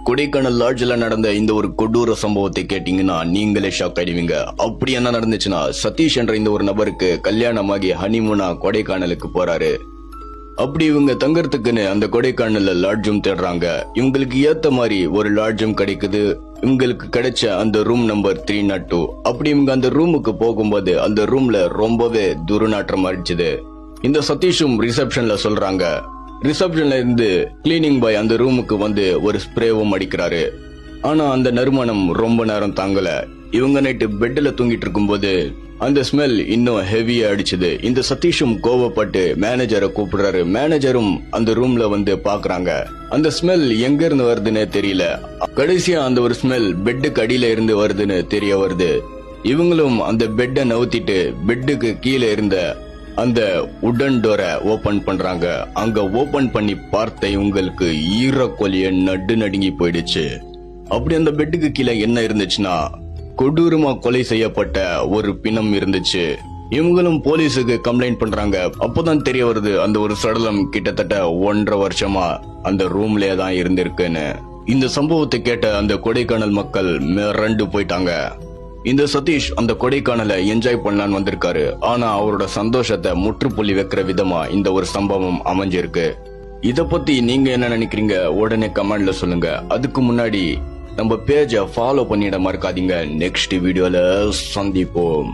கொடைக்கானல் லாட்ஜ்ல நடந்த இந்த ஒரு கொடூர சம்பவத்தை கேட்டீங்கன்னா நீங்களே ஷாக் ஆயிடுவீங்க. அப்படி என்ன நடந்துச்சுன்னா, சதீஷ் என்ற இந்த ஒரு நபருக்கு கல்யாணமாகி ஹனிமூனா கொடைக்கானலுக்கு போறாரு. அப்படி இவங்க தங்கறதுக்குன்னு அந்த கொடைக்கானல்ல லாட்ஜும் தேடுறாங்க. இவங்களுக்கு ஏத்த மாதிரி ஒரு லாட்ஜும் கிடைக்குது. இவங்களுக்கு கிடைச்ச அந்த ரூம் நம்பர் 302. அப்படி இவங்க அந்த ரூமுக்கு போகும்போது அந்த ரூம்ல ரொம்பவே துர்நாற்றம் அடிச்சுது. இந்த சதீஷும் ரிசப்ஷன்ல சொல்றாங்க. ரிசப்ஷன்ல இருந்து கிளீனிங் பாய் அந்த ரூமுக்கு வந்து ஒரு ஸ்ப்ரேவும் அடிக்கிறாரு. ஆனா அந்த நறுமணம் ரொம்ப நேரம் தாங்கல. இவங்க நைட்டு பெட்ல தூங்கிட்டு இருக்கும்போது அந்த ஸ்மெல் இன்னும் ஹெவியா அடிச்சுது. இந்த சதீஷும் கோவப்பட்டு மேனேஜரை கூப்பிடுறாரு. மேனேஜரும் அந்த ரூம்ல வந்து பாக்குறாங்க. அந்த ஸ்மெல் எங்க இருந்து வருதுன்னு தெரியல. கடைசியா அந்த ஒரு ஸ்மெல் பெட்டுக்கு அடியில இருந்து வருதுன்னு தெரிய வருது. இவங்களும் அந்த பெட்டை நவுத்திட்டு பெட்டுக்கு கீழே இருந்த அந்த உடன் டோரை ஓபன் பண்றாங்க. அங்க ஓபன் பண்ணி பார்த்த இவங்களுக்கு ஈரக்கொலிய நடுங்கி போயிடுச்சு. அப்படி அந்த பெட்டுக்கு கீழே என்ன இருந்துச்சுன்னா, கொடூரமா கொலை செய்யப்பட்ட ஒரு பிணம் இருந்துச்சு. இவங்களும் போலீஸுக்கு கம்ப்ளைண்ட் பண்றாங்க. அப்பதான் தெரிய வருது அந்த ஒரு சடலம் கிட்டத்தட்ட 1.5 வருஷமா அந்த ரூம்லயே தான் இருந்திருக்குன்னு. இந்த சம்பவத்தை கேட்ட அந்த கொடைக்கானல் மக்கள் மிரண்டு போயிட்டாங்க. இந்த சதீஷ் அந்த கொடைக்கானலை என்ஜாய் பண்ணலான்னு வந்திருக்காரு. ஆனா அவரோட சந்தோஷத்தை முற்றுப்புள்ளி வைக்கிற விதமா இந்த ஒரு சம்பவம் அமைஞ்சிருக்கு. இத பத்தி நீங்க என்ன நினைக்கிறீங்க? உடனே கமெண்ட்ல சொல்லுங்க. அதுக்கு முன்னாடி நம்ம பேஜை ஃபாலோ பண்ணிட மறக்காதீங்க. நெக்ஸ்ட் வீடியோல சந்திப்போம்.